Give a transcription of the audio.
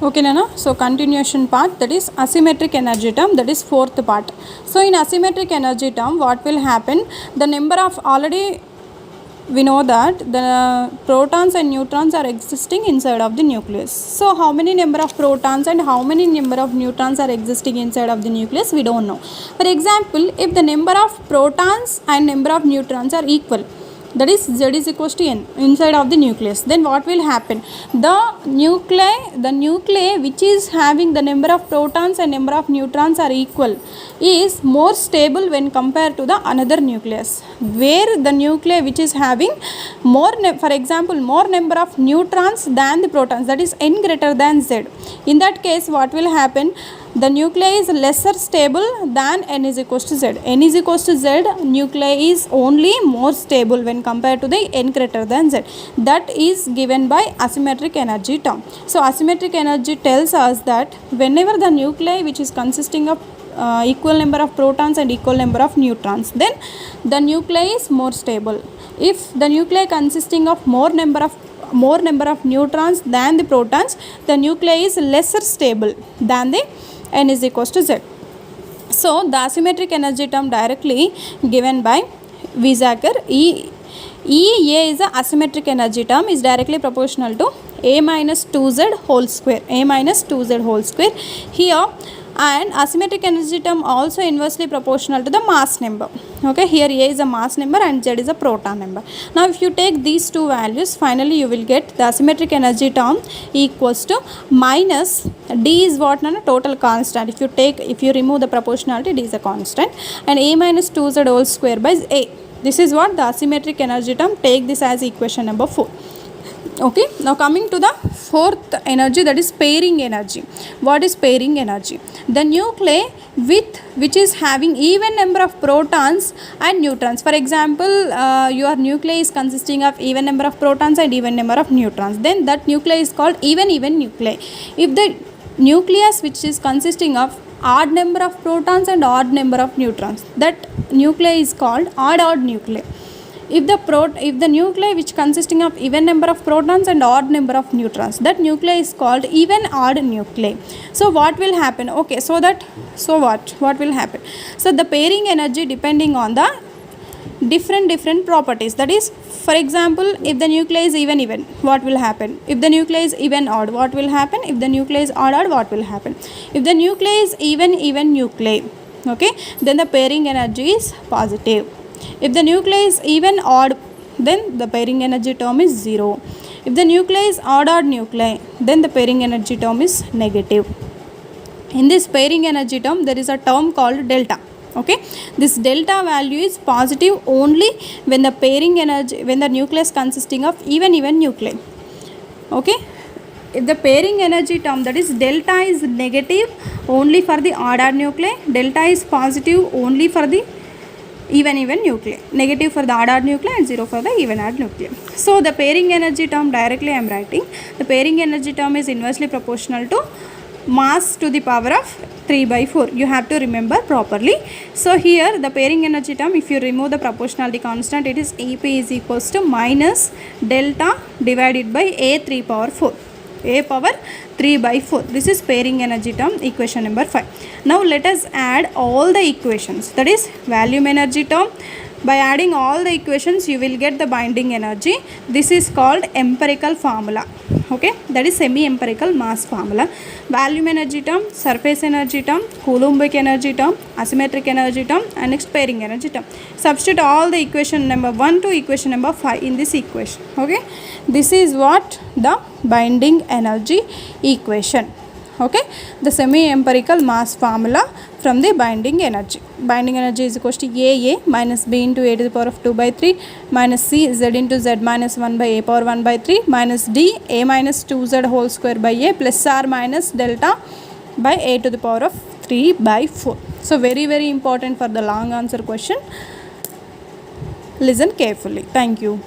Okay, Nana. So continuation part, that is asymmetric energy term, that is fourth part. So in asymmetric energy term, what will happen? The number of, already we know that the protons and neutrons are existing inside of the nucleus. So how many number of protons and how many number of neutrons are existing inside of the nucleus, we don't know. For example, if the number of protons and number of neutrons are equal, that is Z is equals to N inside of the nucleus, then what will happen? The nuclei which is having the number of protons and number of neutrons are equal is more stable when compared to the another nucleus, where the nuclei which is having more for example more number of neutrons than the protons, that is N greater than Z. In that case, what will happen? The nuclei is lesser stable than N is equals to Z. N is equals to Z, nuclei is only more stable when compared to the N greater than Z. That is given by asymmetric energy term. So asymmetric energy tells us that whenever the nuclei which is consisting of equal number of protons and equal number of neutrons, then the nuclei is more stable. If the nuclei consisting of more number of neutrons than the protons, the nuclei is lesser stable than the N is equals to Z. So the asymmetric energy term directly given by Wiesacker, EA is the asymmetric energy term, is directly proportional to A minus 2Z whole square, A minus 2Z whole square here, and asymmetric energy term also inversely proportional to the mass number. Okay, here A is a mass number and Z is a proton number. Now if you take these two values, finally you will get the asymmetric energy term equals to minus D is what? Total constant. If you remove the proportionality, D is a constant, and A minus 2Z whole square by A. This is what the asymmetric energy term. Take this as equation number 4. Okay, now coming to the fourth energy, that is pairing energy. What is pairing energy? The nuclei which is having even number of protons and neutrons. For example, your nuclei is consisting of even number of protons and even number of neutrons, then that nuclei is called even nuclei. If the nucleus which is consisting of odd number of protons and odd number of neutrons, that nuclei is called odd nuclei. If the nuclei which consisting of even number of protons and odd number of neutrons, that nuclei is called even odd nuclei. So what will happen? Okay, what will happen? So the pairing energy depending on the different properties. That is, for example, if the nuclei is even, what will happen? If the nuclei is even odd, what will happen? If the nuclei is odd, what will happen? If the nuclei is even nuclei, okay, then the pairing energy is positive. If the nuclei is even odd, then the pairing energy term is 0. If the nuclei is odd nuclei, then the pairing energy term is negative. In this pairing energy term, there is a term called delta. Okay, this delta value is positive only when the pairing energy, when the nucleus consisting of even nuclei. Okay, if the pairing energy term, that is delta, is negative only for the odd nuclei, delta is positive only for the even nuclei, negative for the odd nuclei and 0 for the even odd nuclei. So the pairing energy term directly I am writing. The pairing energy term is inversely proportional to mass to the power of 3 by 4. You have to remember properly. So here the pairing energy term, if you remove the proportionality constant, it is EP is equals to minus delta divided by A 3 power 4. A power 3 by 4. This is pairing energy term, equation number 5. Now let us add all the equations, that is volume energy term. By adding all the equations, you will get the binding energy. This is called empirical formula. Okay, that is semi-empirical mass formula. Volume energy term, surface energy term, Coulombic energy term, asymmetric energy term, and next pairing energy term. Substitute all the equation number 1 to equation number 5 in this equation. Okay, this is what the binding energy equation. Okay, the semi-empirical mass formula from the binding energy. Binding energy is equals to A minus B into A to the power of 2 by 3 minus C Z into Z minus 1 by A power 1 by 3 minus D A minus 2Z whole square by A plus R minus delta by A to the power of 3 by 4. So very important for the long answer question. Listen carefully. Thank you.